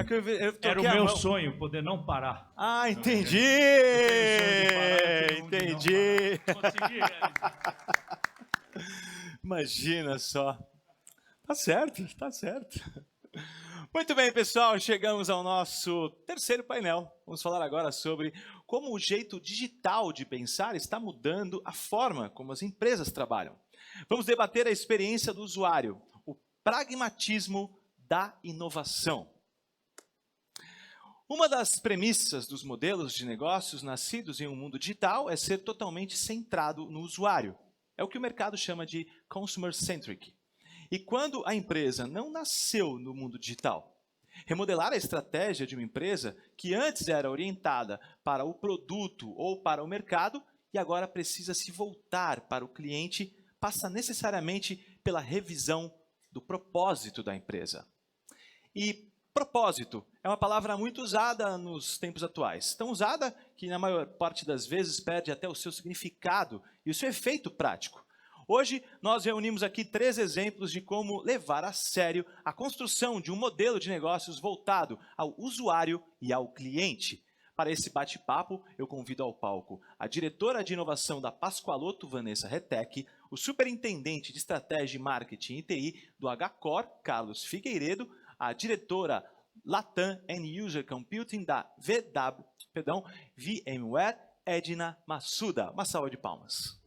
que eu Era o troquei a meu mão. sonho, poder não parar. Ah, entendi! Entendi! Consegui realizar. Imagina só. Tá certo, tá certo. Muito bem, pessoal, chegamos ao nosso terceiro painel. Vamos falar agora sobre como o jeito digital de pensar está mudando a forma como as empresas trabalham. Vamos debater a experiência do usuário, o pragmatismo da inovação. Uma das premissas dos modelos de negócios nascidos em um mundo digital é ser totalmente centrado no usuário. É o que o mercado chama de consumer-centric. E quando a empresa não nasceu no mundo digital? Remodelar a estratégia de uma empresa que antes era orientada para o produto ou para o mercado e agora precisa se voltar para o cliente, passa necessariamente pela revisão do propósito da empresa. E propósito é uma palavra muito usada nos tempos atuais. Tão usada que, na maior parte das vezes, perde até o seu significado e o seu efeito prático. Hoje, nós reunimos aqui 3 exemplos de como levar a sério a construção de um modelo de negócios voltado ao usuário e ao cliente. Para esse bate-papo, eu convido ao palco a diretora de inovação da Pascoaloto, Vanessa Retec, o superintendente de estratégia, marketing e TI do HCore, Carlos Figueiredo, a diretora Latam and User Computing da VMware, Edna Massuda. Uma salva de palmas.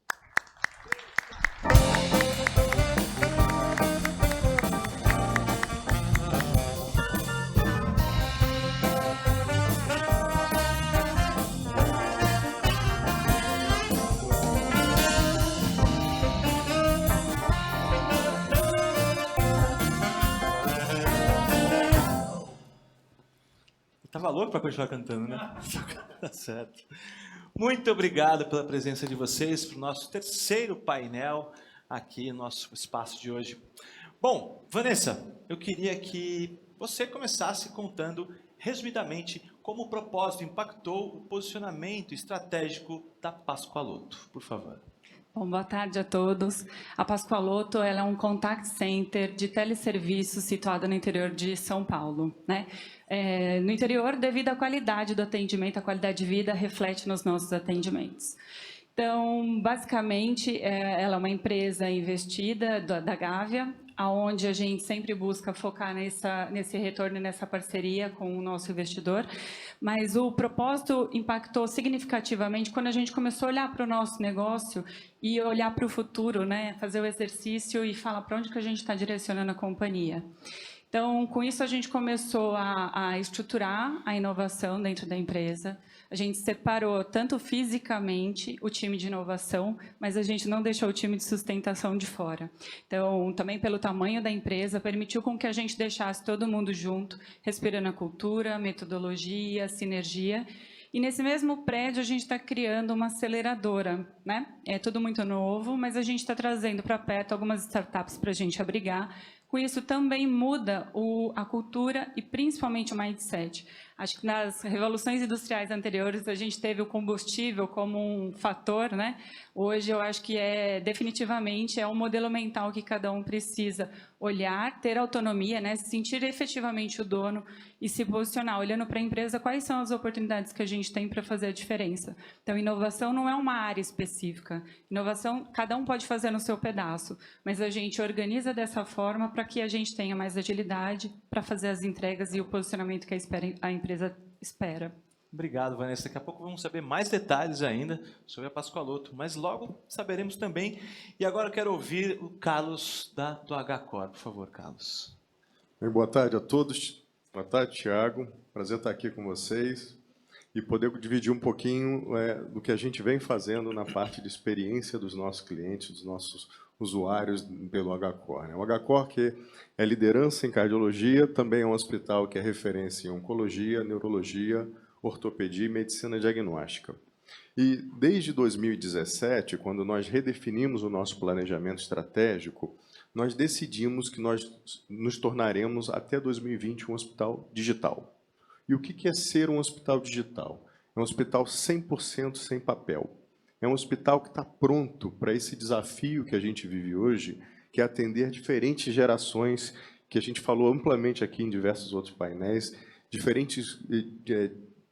Tava louco para continuar cantando, né? Tá certo. Muito obrigado pela presença de vocês para o nosso terceiro painel aqui no nosso espaço de hoje. Bom, Vanessa, eu queria que você começasse contando resumidamente como o propósito impactou o posicionamento estratégico da Pascoaloto, por favor. Bom, boa tarde a todos. A Pascoaloto ela é um contact center de teleserviço situado no interior de São Paulo, né? No interior, devido à qualidade do atendimento, a qualidade de vida reflete nos nossos atendimentos. Então, basicamente, ela é uma empresa investida da Gávea, onde a gente sempre busca focar nesse retorno e nessa parceria com o nosso investidor. Mas o propósito impactou significativamente quando a gente começou a olhar para o nosso negócio e olhar para o futuro, né? Fazer o exercício e falar para onde que a gente está direcionando a companhia. Então, com isso, a gente começou a estruturar a inovação dentro da empresa. A gente separou tanto fisicamente o time de inovação, mas a gente não deixou o time de sustentação de fora. Então, também pelo tamanho da empresa, permitiu com que a gente deixasse todo mundo junto, respirando a cultura, metodologia, sinergia. E nesse mesmo prédio, a gente está criando uma aceleradora, né? É tudo muito novo, mas a gente está trazendo para perto algumas startups para a gente abrigar. Com isso, também muda a cultura e, principalmente, o mindset. Acho que nas revoluções industriais anteriores, a gente teve o combustível como um fator, né? Hoje, eu acho que definitivamente, é um modelo mental que cada um precisa olhar, ter autonomia, né? Sentir efetivamente o dono e se posicionar, olhando para a empresa, quais são as oportunidades que a gente tem para fazer a diferença. Então, inovação não é uma área específica. Inovação, cada um pode fazer no seu pedaço, mas a gente organiza dessa forma para que a gente tenha mais agilidade para fazer as entregas e o posicionamento que a empresa espera. Obrigado, Vanessa. Daqui a pouco vamos saber mais detalhes ainda sobre a Pascoaloto, mas logo saberemos também. E agora eu quero ouvir o Carlos do HCore. Por favor, Carlos. Bem, boa tarde a todos. Boa tarde, Thiago. Prazer estar aqui com vocês e poder dividir um pouquinho do que a gente vem fazendo na parte de experiência dos nossos clientes, dos nossos usuários pelo HCore, né? O HCore, que é liderança em cardiologia, também é um hospital que é referência em oncologia, neurologia, ortopedia e medicina diagnóstica. E desde 2017, quando nós redefinimos o nosso planejamento estratégico, nós decidimos que nós nos tornaremos até 2020 um hospital digital. E o que é ser um hospital digital? É um hospital 100% sem papel. É um hospital que está pronto para esse desafio que a gente vive hoje, que é atender diferentes gerações, que a gente falou amplamente aqui em diversos outros painéis, diferentes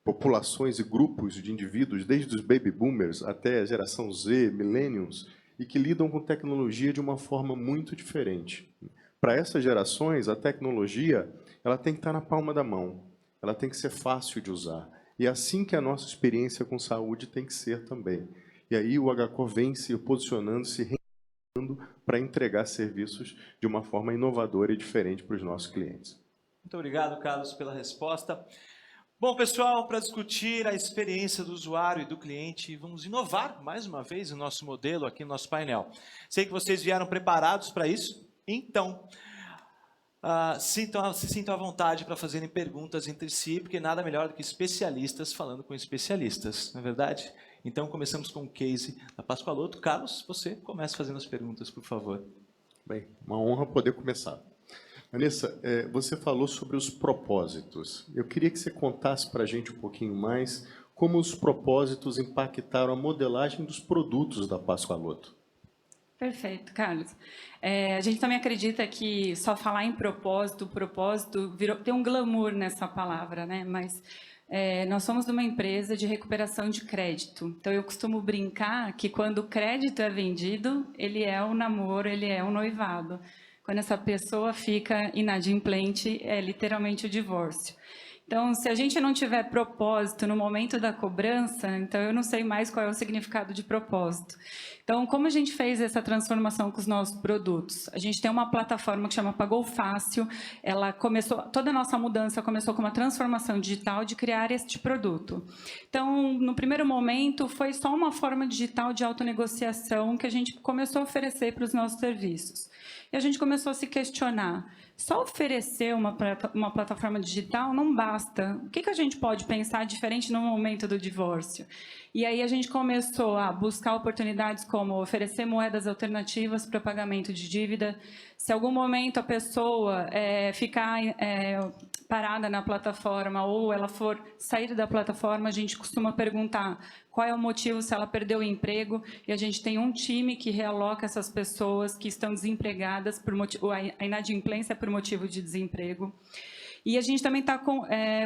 populações e grupos de indivíduos, desde os baby boomers até a geração Z, millennials, e que lidam com tecnologia de uma forma muito diferente. Para essas gerações, a tecnologia ela tem que estar na palma da mão, ela tem que ser fácil de usar. E é assim que a nossa experiência com saúde tem que ser também. E aí o HCO vem se posicionando, se reinventando para entregar serviços de uma forma inovadora e diferente para os nossos clientes. Muito obrigado, Carlos, pela resposta. Bom, pessoal, para discutir a experiência do usuário e do cliente, vamos inovar mais uma vez o nosso modelo aqui no nosso painel. Sei que vocês vieram preparados para isso, então se sintam à vontade para fazerem perguntas entre si, porque nada melhor do que especialistas falando com especialistas, não é verdade? Então, começamos com o case da Pascoaloto. Carlos, você começa fazendo as perguntas, por favor. Bem, uma honra poder começar. Vanessa, você falou sobre os propósitos. Eu queria que você contasse para a gente um pouquinho mais como os propósitos impactaram a modelagem dos produtos da Pascoaloto. Perfeito, Carlos. A gente também acredita que só falar em propósito tem um glamour nessa palavra, né? Mas nós somos uma empresa de recuperação de crédito. Então, eu costumo brincar que quando o crédito é vendido, ele é o namoro, ele é o noivado. Quando essa pessoa fica inadimplente, é literalmente o divórcio. Então, se a gente não tiver propósito no momento da cobrança, então eu não sei mais qual é o significado de propósito. Então, como a gente fez essa transformação com os nossos produtos? A gente tem uma plataforma que chama Pagou Fácil. Toda a nossa mudança começou com uma transformação digital de criar este produto. Então, no primeiro momento, foi só uma forma digital de autonegociação que a gente começou a oferecer para os nossos serviços. E a gente começou a se questionar. Só oferecer uma plataforma digital não basta. O que a gente pode pensar diferente no momento do divórcio? E aí a gente começou a buscar oportunidades como oferecer moedas alternativas para pagamento de dívida. Se algum momento a pessoa ficar parada na plataforma ou ela for sair da plataforma, a gente costuma perguntar qual é o motivo, se ela perdeu o emprego, e a gente tem um time que realoca essas pessoas que estão desempregadas, a inadimplência por motivo de desemprego. E a gente também está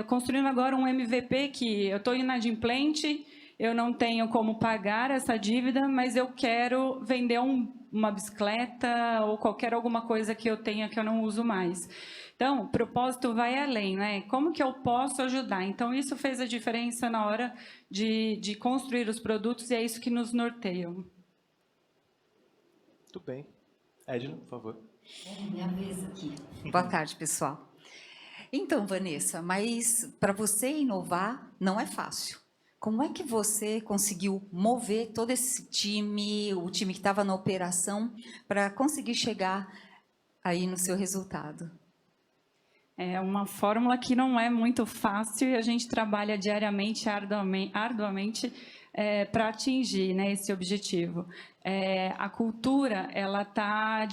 construindo agora um MVP que eu estou inadimplente, eu não tenho como pagar essa dívida, mas eu quero vender uma bicicleta ou alguma coisa que eu tenha que eu não uso mais. Então, o propósito vai além, né? Como que eu posso ajudar? Então, isso fez a diferença na hora de construir os produtos e é isso que nos norteia. Muito bem. Edna, por favor. É minha vez aqui. Boa tarde, pessoal. Então, Vanessa, mas para você inovar não é fácil. Como é que você conseguiu mover todo esse time, o time que estava na operação, para conseguir chegar aí no seu resultado? É uma fórmula que não é muito fácil e a gente trabalha diariamente, arduamente, para atingir, né, esse objetivo. A cultura ela está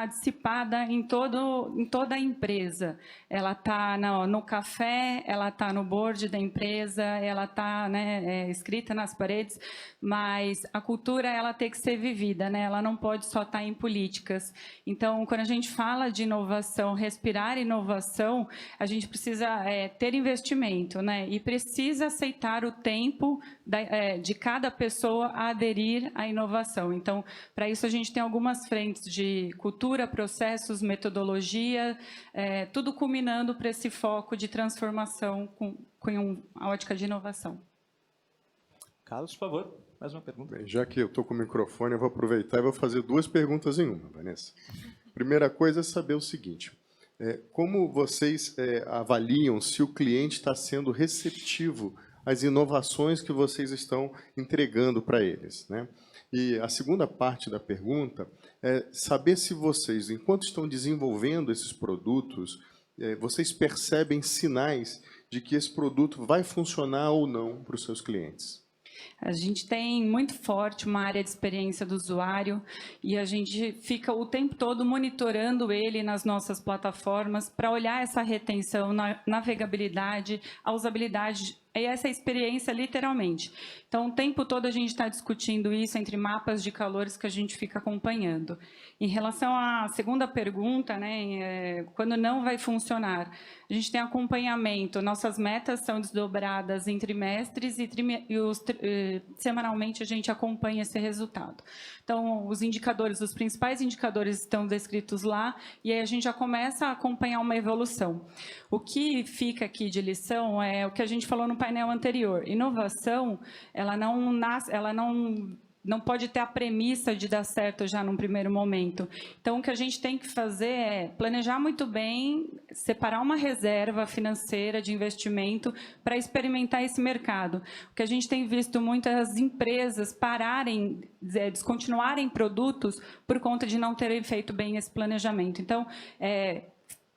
dissipada em toda a empresa. Ela está no café, ela está no board da empresa, ela está, né, escrita nas paredes, mas a cultura ela tem que ser vivida, né? Ela não pode só estar em políticas. Então, quando a gente fala de inovação, respirar inovação, a gente precisa ter investimento, né? E precisa aceitar o tempo de cada pessoa a aderir à inovação. Então, para isso a gente tem algumas frentes de cultura, processos, metodologia, tudo culminando para esse foco de transformação com a ótica de inovação. Carlos, por favor, mais uma pergunta. Bem, já que eu estou com o microfone, eu vou aproveitar e vou fazer duas perguntas em uma, Vanessa. Primeira coisa é saber o seguinte, como vocês avaliam se o cliente está sendo receptivo às inovações que vocês estão entregando para eles, né? E a segunda parte da pergunta é saber se vocês, enquanto estão desenvolvendo esses produtos, vocês percebem sinais de que esse produto vai funcionar ou não para os seus clientes. A gente tem muito forte uma área de experiência do usuário e a gente fica o tempo todo monitorando ele nas nossas plataformas para olhar essa retenção, navegabilidade, a usabilidade é essa experiência, literalmente. Então, o tempo todo a gente está discutindo isso entre mapas de calores que a gente fica acompanhando. Em relação à segunda pergunta, né, quando não vai funcionar, a gente tem acompanhamento, nossas metas são desdobradas em trimestres e semanalmente a gente acompanha esse resultado. Então, os indicadores, os principais indicadores estão descritos lá, e aí a gente já começa a acompanhar uma evolução. O que fica aqui de lição é o que a gente falou no painel anterior. Inovação, ela não pode ter a premissa de dar certo já num primeiro momento. Então, o que a gente tem que fazer é planejar muito bem, separar uma reserva financeira de investimento para experimentar esse mercado. O que a gente tem visto muitas empresas pararem, descontinuarem produtos por conta de não terem feito bem esse planejamento. Então,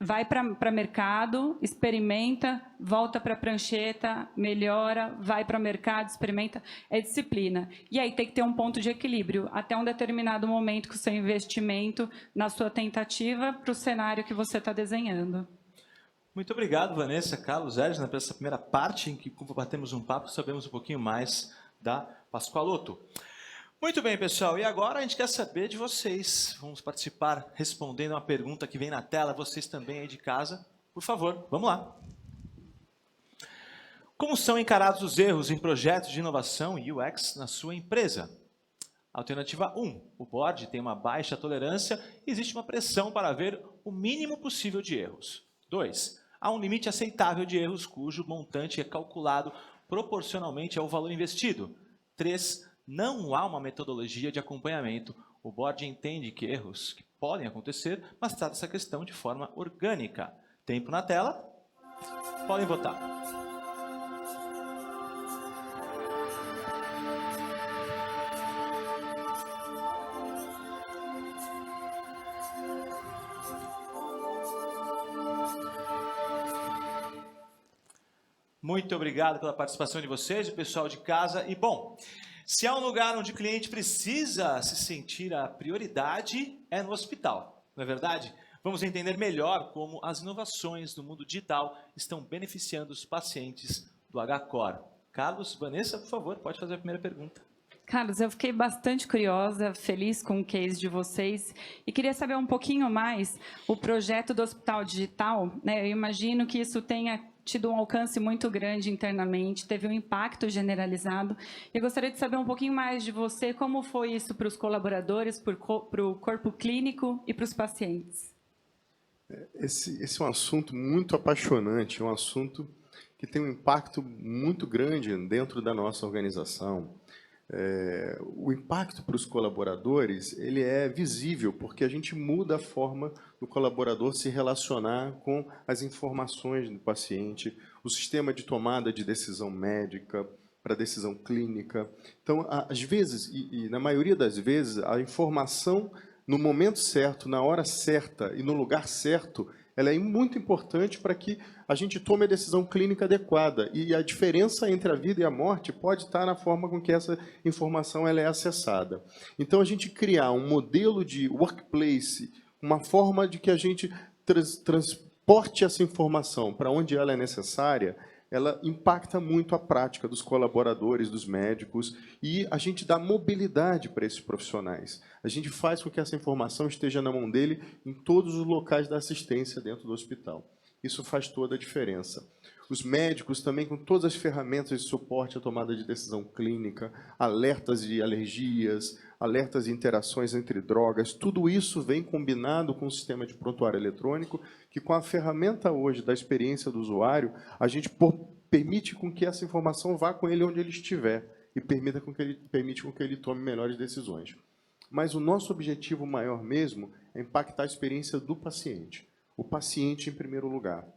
vai para mercado, experimenta, volta para a prancheta, melhora, vai para o mercado, experimenta, é disciplina. E aí tem que ter um ponto de equilíbrio, até um determinado momento com o seu investimento, na sua tentativa, para o cenário que você está desenhando. Muito obrigado, Vanessa, Carlos, Edna, por essa primeira parte em que batemos um papo, sabemos um pouquinho mais da Pascoaloto. Muito bem, pessoal, e agora a gente quer saber de vocês. Vamos participar respondendo uma pergunta que vem na tela, vocês também aí de casa. Por favor, vamos lá. Como são encarados os erros em projetos de inovação e UX na sua empresa? Alternativa 1, o board tem uma baixa tolerância e existe uma pressão para ver o mínimo possível de erros. 2, há um limite aceitável de erros cujo montante é calculado proporcionalmente ao valor investido. 3, não há uma metodologia de acompanhamento. O board entende que erros que podem acontecer, mas trata essa questão de forma orgânica. Tempo na tela. Podem votar. Muito obrigado pela participação de vocês, o pessoal de casa. E, bom, se há um lugar onde o cliente precisa se sentir a prioridade, é no hospital, não é verdade? Vamos entender melhor como as inovações do mundo digital estão beneficiando os pacientes do HCOR. Carlos, Vanessa, por favor, pode fazer a primeira pergunta. Carlos, eu fiquei bastante curiosa, feliz com o case de vocês e queria saber um pouquinho mais o projeto do Hospital Digital, né? Eu imagino que isso tenha tido um alcance muito grande internamente, teve um impacto generalizado. Eu gostaria de saber um pouquinho mais de você, como foi isso para os colaboradores, para o corpo clínico e para os pacientes. Esse é um assunto muito apaixonante, um assunto que tem um impacto muito grande dentro da nossa organização. O impacto para os colaboradores ele é visível, porque a gente muda a forma do colaborador se relacionar com as informações do paciente, o sistema de tomada de decisão médica para decisão clínica. Então, às vezes, e na maioria das vezes, a informação no momento certo, na hora certa e no lugar certo, ela é muito importante para que a gente tome a decisão clínica adequada. E a diferença entre a vida e a morte pode estar na forma com que essa informação ela é acessada. Então, a gente criar um modelo de workplace, uma forma de que a gente transporte essa informação para onde ela é necessária, ela impacta muito a prática dos colaboradores, dos médicos, e a gente dá mobilidade para esses profissionais. A gente faz com que essa informação esteja na mão dele em todos os locais da assistência dentro do hospital. Isso faz toda a diferença. Os médicos também, com todas as ferramentas de suporte à tomada de decisão clínica, alertas de alergias, alertas de interações entre drogas, tudo isso vem combinado com o sistema de prontuário eletrônico, que com a ferramenta hoje da experiência do usuário, a gente permite com que essa informação vá com ele onde ele estiver e permite com que ele tome melhores decisões. Mas o nosso objetivo maior mesmo é impactar a experiência do paciente. O paciente em primeiro lugar.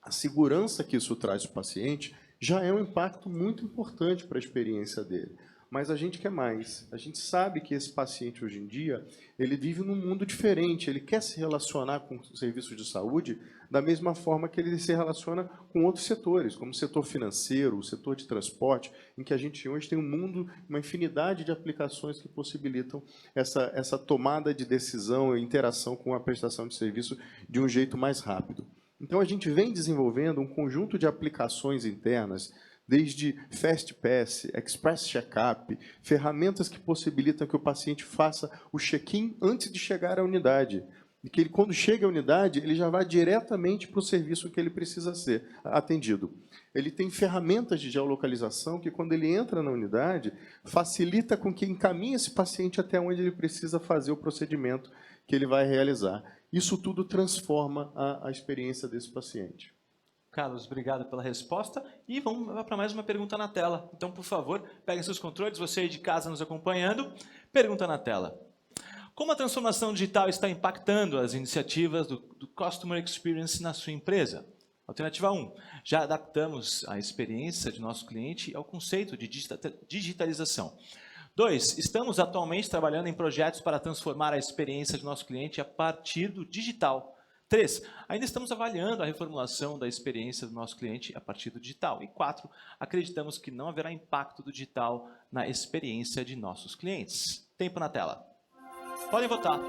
A segurança que isso traz para o paciente já é um impacto muito importante para a experiência dele. Mas a gente quer mais. A gente sabe que esse paciente, hoje em dia, ele vive num mundo diferente. Ele quer se relacionar com os serviços de saúde da mesma forma que ele se relaciona com outros setores, como o setor financeiro, o setor de transporte, em que a gente hoje tem um mundo, uma infinidade de aplicações que possibilitam essa tomada de decisão e interação com a prestação de serviço de um jeito mais rápido. Então, a gente vem desenvolvendo um conjunto de aplicações internas, desde Fast Pass, Express Checkup, ferramentas que possibilitam que o paciente faça o check-in antes de chegar à unidade. E que ele, quando chega à unidade, ele já vai diretamente para o serviço que ele precisa ser atendido. Ele tem ferramentas de geolocalização que, quando ele entra na unidade, facilita com que encaminhe esse paciente até onde ele precisa fazer o procedimento que ele vai realizar. Isso tudo transforma a experiência desse paciente. Carlos, obrigado pela resposta. E vamos para mais uma pergunta na tela. Então, por favor, peguem seus controles, você aí de casa nos acompanhando. Pergunta na tela. Como a transformação digital está impactando as iniciativas do Customer Experience na sua empresa? Alternativa 1. Já adaptamos a experiência de nosso cliente ao conceito de digitalização. 2. Estamos atualmente trabalhando em projetos para transformar a experiência de nosso cliente a partir do digital. 3. Ainda estamos avaliando a reformulação da experiência do nosso cliente a partir do digital. E 4. Acreditamos que não haverá impacto do digital na experiência de nossos clientes. Tempo na tela. Podem votar.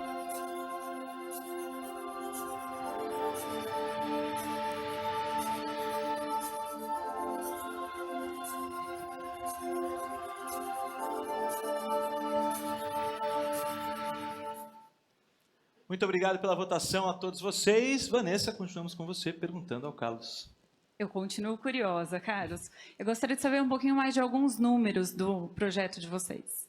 Muito obrigado pela votação a todos vocês. Vanessa, continuamos com você perguntando ao Carlos. Eu continuo curiosa, Carlos. Eu gostaria de saber um pouquinho mais de alguns números do projeto de vocês.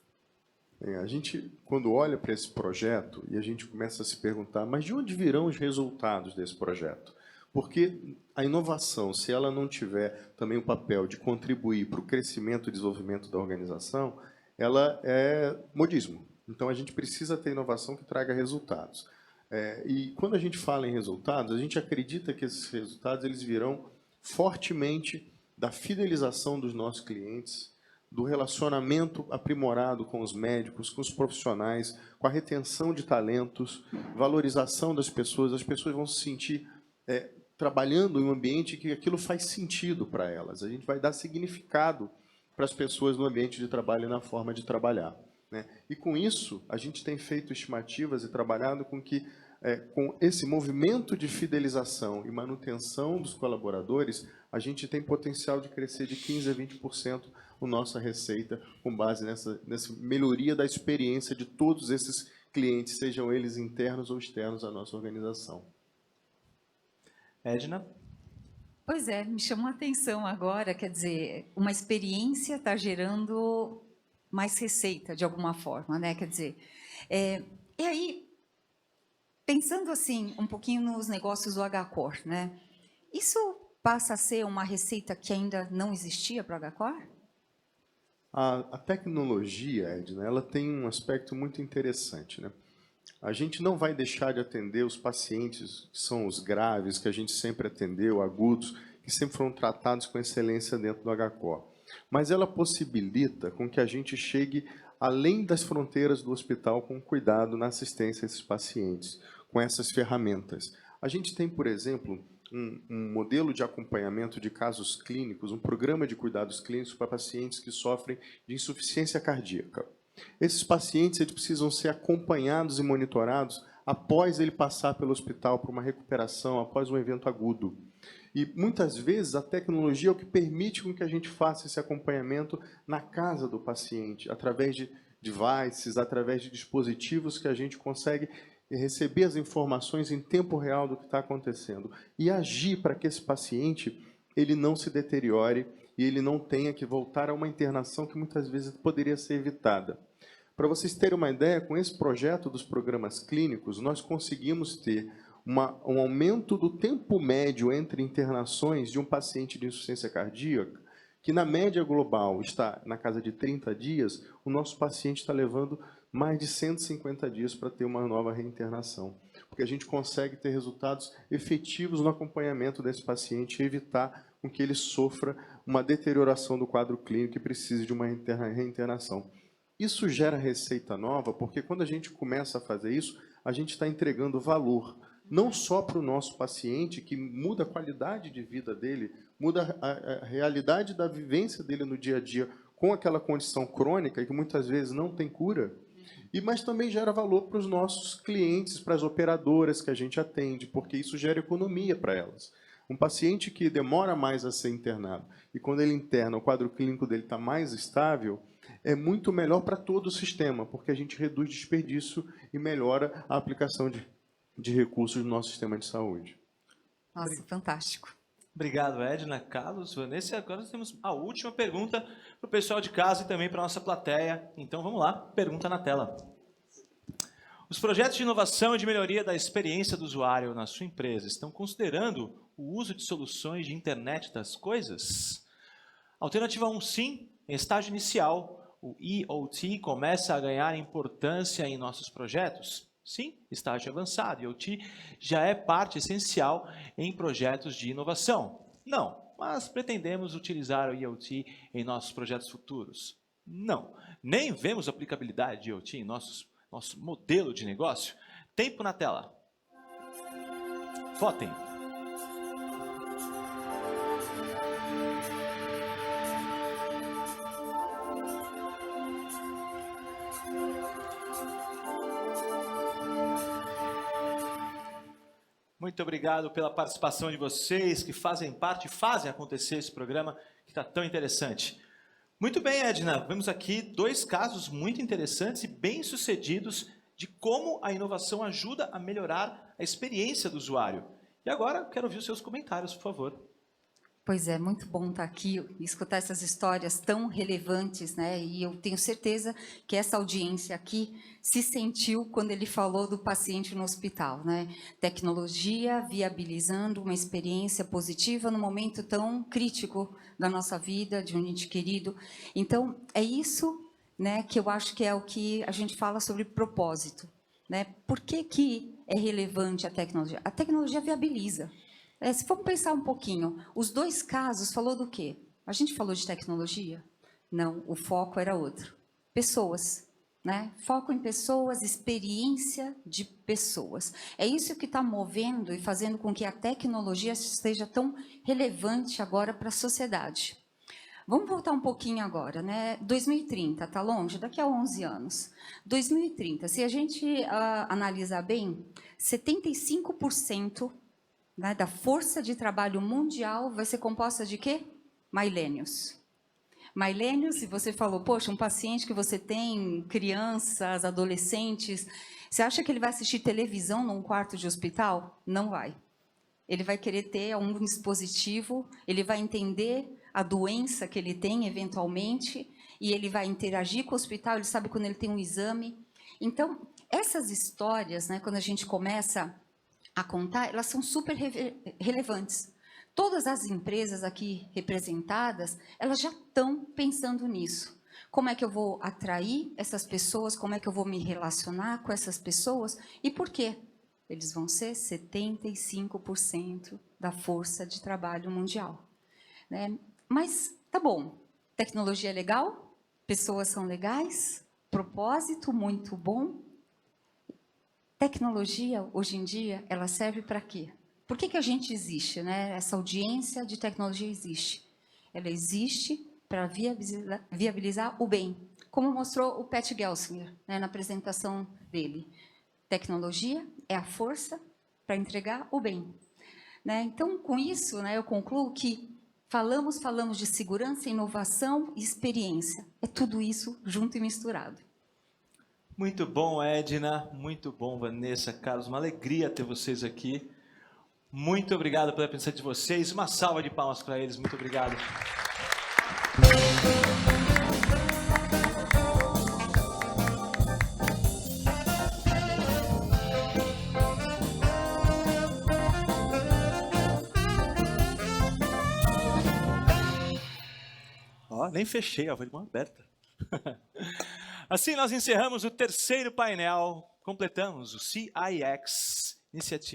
A gente, quando olha para esse projeto, e a gente começa a se perguntar, mas de onde virão os resultados desse projeto? Porque a inovação, se ela não tiver também o papel de contribuir para o crescimento e desenvolvimento da organização, ela é modismo. Então, a gente precisa ter inovação que traga resultados. E quando a gente fala em resultados, a gente acredita que esses resultados eles virão fortemente da fidelização dos nossos clientes, do relacionamento aprimorado com os médicos, com os profissionais, com a retenção de talentos, valorização das pessoas. As pessoas vão se sentir trabalhando em um ambiente que aquilo faz sentido para elas. A gente vai dar significado para as pessoas no ambiente de trabalho e na forma de trabalhar. E com isso, a gente tem feito estimativas e trabalhado com que, com esse movimento de fidelização e manutenção dos colaboradores, a gente tem potencial de crescer de 15% a 20% a nossa receita, com base nessa melhoria da experiência de todos esses clientes, sejam eles internos ou externos à nossa organização. Edna? Pois é, me chamou a atenção agora, quer dizer, uma experiência está gerando mais receita, de alguma forma, né? Quer dizer, e aí, pensando assim, um pouquinho nos negócios do HCOR, né? Isso passa a ser uma receita que ainda não existia para o HCOR? A tecnologia, Edna, ela tem um aspecto muito interessante, né? A gente não vai deixar de atender os pacientes que são os graves, que a gente sempre atendeu, agudos, que sempre foram tratados com excelência dentro do HCOR. Mas ela possibilita com que a gente chegue além das fronteiras do hospital com cuidado na assistência a esses pacientes, com essas ferramentas. A gente tem, por exemplo, um modelo de acompanhamento de casos clínicos, um programa de cuidados clínicos para pacientes que sofrem de insuficiência cardíaca. Esses pacientes eles precisam ser acompanhados e monitorados após ele passar pelo hospital para uma recuperação, após um evento agudo. E, muitas vezes, a tecnologia é o que permite com que a gente faça esse acompanhamento na casa do paciente, através de devices, através de dispositivos que a gente consegue receber as informações em tempo real do que está acontecendo e agir para que esse paciente ele não se deteriore e ele não tenha que voltar a uma internação que muitas vezes poderia ser evitada. Para vocês terem uma ideia, com esse projeto dos programas clínicos, nós conseguimos ter um aumento do tempo médio entre internações de um paciente de insuficiência cardíaca, que na média global está na casa de 30 dias, o nosso paciente está levando mais de 150 dias para ter uma nova reinternação. Porque a gente consegue ter resultados efetivos no acompanhamento desse paciente e evitar com que ele sofra uma deterioração do quadro clínico e precise de uma reinternação. Isso gera receita nova, porque quando a gente começa a fazer isso, a gente está entregando valor, não só para o nosso paciente, que muda a qualidade de vida dele, muda a realidade da vivência dele no dia a dia com aquela condição crônica, que muitas vezes não tem cura, mas também gera valor para os nossos clientes, para as operadoras que a gente atende, porque isso gera economia para elas. Um paciente que demora mais a ser internado e quando ele interna, o quadro clínico dele está mais estável, é muito melhor para todo o sistema, porque a gente reduz desperdício e melhora a aplicação de recursos no nosso sistema de saúde. Nossa, fantástico. Obrigado, Edna, Carlos, Vanessa. Agora nós temos a última pergunta para o pessoal de casa e também para a nossa plateia. Então, vamos lá, pergunta na tela. Os projetos de inovação e de melhoria da experiência do usuário na sua empresa estão considerando o uso de soluções de internet das coisas? Alternativa 1, sim. Em estágio inicial, o IoT começa a ganhar importância em nossos projetos? Sim, estágio avançado. IoT já é parte essencial em projetos de inovação? Não, mas pretendemos utilizar o IoT em nossos projetos futuros? Não, nem vemos aplicabilidade de IoT em nosso modelo de negócio? Tempo na tela. Votem. Muito obrigado pela participação de vocês que fazem acontecer esse programa que está tão interessante. Muito bem, Edna, vemos aqui 2 casos muito interessantes e bem-sucedidos de como a inovação ajuda a melhorar a experiência do usuário. E agora, quero ouvir os seus comentários, por favor. Pois é, muito bom estar aqui e escutar essas histórias tão relevantes, né? E eu tenho certeza que essa audiência aqui se sentiu quando ele falou do paciente no hospital, né? Tecnologia viabilizando uma experiência positiva no momento tão crítico da nossa vida, de um ente querido. Então, é isso, né, que eu acho que é o que a gente fala sobre propósito, né? Por que é relevante a tecnologia? A tecnologia viabiliza. Se formos pensar um pouquinho, os 2 casos falou do quê? A gente falou de tecnologia? Não, o foco era outro. Pessoas, né? Foco em pessoas, experiência de pessoas. É isso que está movendo e fazendo com que a tecnologia seja tão relevante agora para a sociedade. Vamos voltar um pouquinho agora, né? 2030, está longe? Daqui a 11 anos. 2030, se a gente analisar bem, 75%... da força de trabalho mundial vai ser composta de quê? Millennials. Millennials, e você falou, poxa, um paciente que você tem, crianças, adolescentes, você acha que ele vai assistir televisão num quarto de hospital? Não vai. Ele vai querer ter um dispositivo, ele vai entender a doença que ele tem, eventualmente, e ele vai interagir com o hospital, ele sabe quando ele tem um exame. Então, essas histórias, né, quando a gente começa a contar, elas são super relevantes. Todas as empresas aqui representadas, elas já estão pensando nisso. Como é que eu vou atrair essas pessoas? Como é que eu vou me relacionar com essas pessoas? E por quê? Eles vão ser 75% da força de trabalho mundial, né? Mas, tá bom, tecnologia é legal, pessoas são legais, propósito muito bom. Tecnologia, hoje em dia, ela serve para quê? Por que a gente existe, né? Essa audiência de tecnologia existe. Ela existe para viabilizar o bem, como mostrou o Pat Gelsinger, né, na apresentação dele. Tecnologia é a força para entregar o bem, né? Então, com isso, né, eu concluo que falamos de segurança, inovação e experiência. É tudo isso junto e misturado. Muito bom, Edna. Muito bom, Vanessa, Carlos. Uma alegria ter vocês aqui. Muito obrigado pela presença de vocês. Uma salva de palmas para eles. Muito obrigado. Ó, nem fechei, ó, foi de mão aberta. Assim, nós encerramos o 3º painel, completamos o CIX Initiative.